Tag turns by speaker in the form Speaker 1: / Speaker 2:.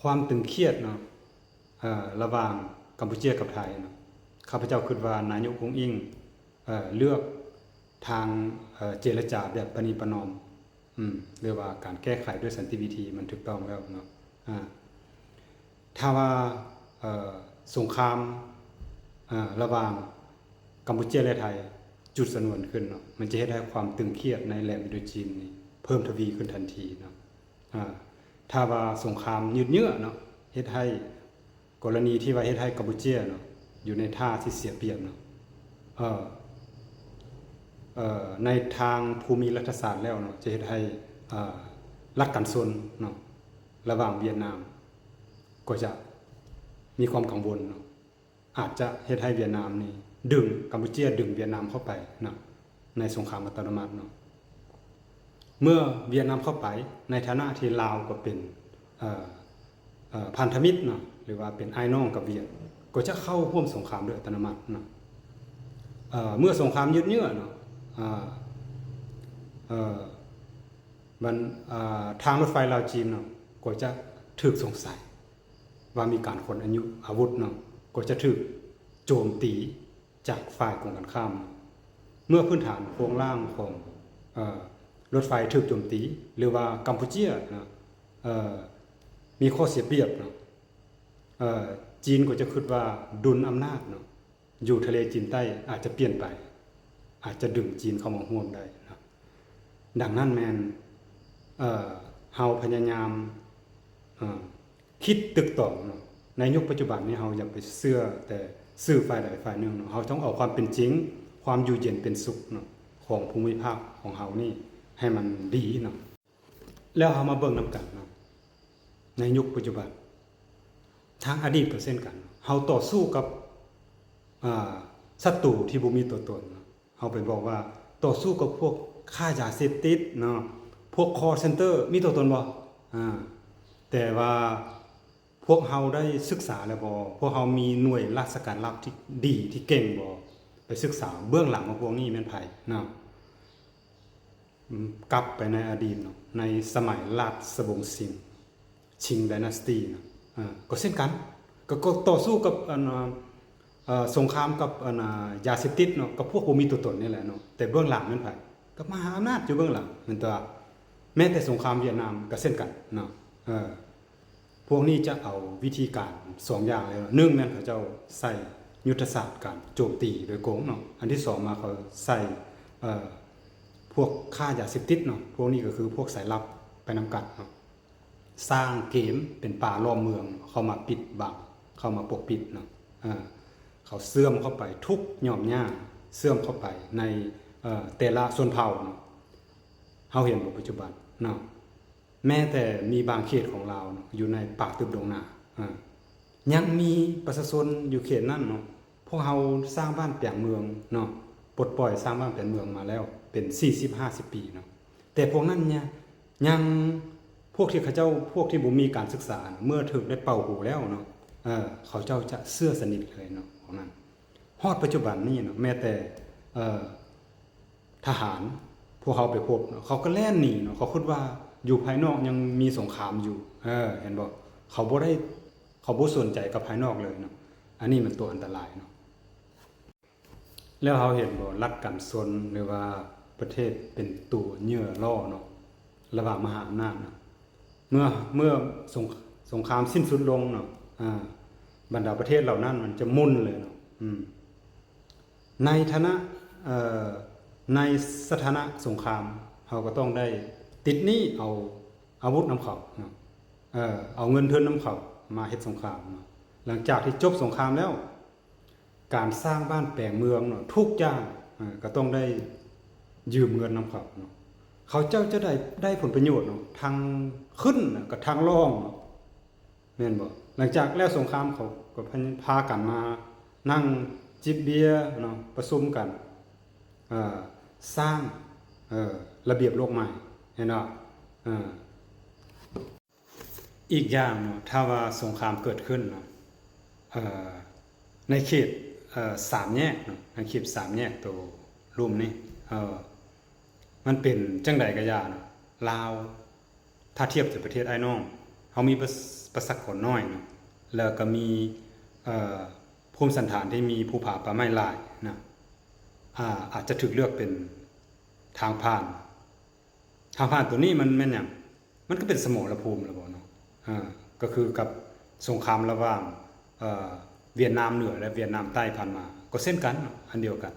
Speaker 1: ความตึงเครียดเนาะระหว่างกัมพูชากับไทยเนาะข้าพเจ้าคิดว่านายกอุ๊งอิงเลือกทางเจรจาแบบประนีประนอมเรียกว่าการแก้ไขด้วยสันติวิธีมันถูกต้องแล้วเนาะถ้าว่าสงครามระหว่างกัมพูชาและไทยจุดสนวนขึ้นเนาะมันจะให้ความตึงเครียดในแหลมอินโดจีนนี่เพิ่มทวีขึ้นทันทีเนาะถ้าว่าสงครามยืดเยื้อเนาะเฮ็ดให้กรณีที่ว่าเฮ็ดให้กัมพูชาเนาะอยู่ในท่าที่เสียเปรียบเนาะในทางภูมิรัฐศาสตร์แล้วเนาะจะเฮ็ดให้รัฐกันซนเนาะระหว่างเวียดนามก็จะมีความกังวลเนาะอาจจะเฮ็ดให้เวียดนามนี่ดึงกัมพูชาดึงเวียดนามเข้าไปเนาะในสงครามอัตโนมัติเนาะเมื่อเวียดนามเข้าไปในฐานะที่ลาวก็เป็นพันธมิตรเนาะหรือว่าเป็นไอ้น้องกับเวียดก็จะเข้าร่วมสงครามโดยอัตโนมัติเนาะเมื่อสงครามยืดเยื้อเนาะมันทางรถไฟลาวจีนเนาะก็จะถูกสงสัยว่ามีการขนอาวุธเนาะก็จะถูกโจมตีจากฝ่ายตรงกันข้ามเมื่อพื้นฐานโครงร่างของรถไฟถูกโจมตีหรือว่ากัมพูชาเนาะมีข้อเสียเปรียบเนาะจีนก็จะคิดว่าดุลอำนาจเนาะอยู่ทะเลจีนใต้อาจจะเปลี่ยนไปอาจจะดึงจีนเข้ามาร่วมได้นะดังนั้นแมนเฮาพยายามคิดตึกต่อเนาะในยุคปัจจุบันนี้เฮาอย่าไปเชื่อแต่สื่อฝ่ายใดฝ่ายหนึ่งเนาะเฮาต้องเอาความเป็นจริงความอยู่เย็นเป็นสุขเนาะของภูมิภาคของเฮานี่ให้มันดีเนาะแล้วเฮามาเบิ่งนำกันเนาะในยุคปัจจุบันทางอดีตก็เช่นกันเฮาต่อสู้กับศัตรูที่บ่มีตัวตนเฮาไปบอกว่าต่อสู้กับพวกค้ายาเสพติดเนาะพวก call center มีตัวตนบ่แต่ว่าพวกเฮาได้ศึกษาแล้วบ่พวกเฮามีหน่วยราชการลับที่ดีที่เก่งบ่ไปศึกษาเบื้องหลังของพวกนี้แม่นไผเนาะกลับไปในอดีตเนาะในสมัยราชวงศ์ชิง Dynasty เนาะก็เช่นกันก็ต่อสู้กับสงครามกับยาเสพติดเนาะกับพวกบ่มีตัวตนนี่แหละเนาะแต่เบื้องหลังนั่นไผกับมหาอำนาจอยู่เบื้องหลังแม่นตัวแม้แต่สงครามเวียดนามก็เช่นกันเนาะพวกนี้จะเอาวิธีการ2อย่างเลย1แม่นเขาเจ้าใส่ยุทธศาสตร์การโจมตีโดยโกงเนาะอันที่2มาเขาใส่พวกค้ายาเสพติดเนาะพวกนี้ก็คือพวกสายลับไปนำกันเนาะสร้างเกมเป็นป่าล้อมเมืองเข้ามาปิดบังเข้ามาปกปิดเนาะเขาเสื่อมเข้าไปทุกหย่อมย่าเสื่อมเข้าไปในแต่ละชนเผ่าเนาะเฮาเห็นในปัจจุบันเนาะแม้แต่มีบางเขตของเราเนาะอยู่ในปากตึกดงนายังมีประชาชนอยู่เขตนั้นเนาะพวกเฮาสร้างบ้านแปลงเมืองเนาะปลดปล่อยสร้างบ้านแปลงเมืองมาแล้วเป็น40-50 ปีเนาะแต่พวกนั้นเนี่ยยังพวกที่เขาเจ้าพวกที่บ่มีการศึกษาเมื่อถึกได้เป่าหูแล้วเนาะเขาเจ้าจะเชื่อสนิทเลยเนาะของนั้นฮอดปัจจุบันนี้เนาะแม้แต่ทหารพวกเขาไปพบเขาก็แล่นหนีเนาะเขาคิดว่าอยู่ภายนอกยังมีสงครามอยู่เห็นบ่เขาบ่สนใจกับภายนอกเลยเนาะอันนี้มันตัวอันตรายเนาะแล้วเขาเห็นบ่รัฐกันซนหรือว่าประเทศเป็นตัวเหยื่อล่อเนาะระหว่างมหาอำนาจเนาะเมื่อสงครามสิ้นสุดลงเนาะบรรดาประเทศเหล่านั้นมันจะมุ่นเลยเนาะในฐานะในสถานะสงครามเขาก็ต้องได้ติดหนี้เอาอาวุธนำเขาเนาะเอาเงินทุนนำเขามาเฮ็ดสงครามเนาะหลังจากที่จบสงครามแล้วการสร้างบ้านแปลงเมืองเนาะทุกอย่างก็ต้องได้ยืมเงินนำเขาเนาะเขาเจ้าจะได้ผลประโยชน์เนาะทางขึ้นกับทางล่องเนาะแม่นบ่หลังจากแล้วสงครามเขาก็พากันมานั่งจิบเบียร์เนาะประชุมกันสร้างระเบียบโลกใหม่เห็นเนาะอีกอย่างเนาะถ้าว่าสงครามเกิดขึ้นเนาะในเขต3 แยกเนาะในเขต3 แยกตัวรุ่มนี่มันเป็นจังใดก็ย่าเนาะลาวถ้าเทียบกับประเทศไอ้น้องเฮามี ประสากลน้อยเนาะแล้วก็มีภูมิสันฐานที่มีภูผาป่าไม้หลายนะอาจจะถูกเลือกเป็นทางผ่านตัวนี้มันแม่นหยังมันก็เป็นสมรภูมิแล้วบ่เนาะก็คือกับสงครามระหว่างเวียดนามเหนือและเวียดนามใต้ผ่านมาก็เช่นกันเนาะอันเดียวกัน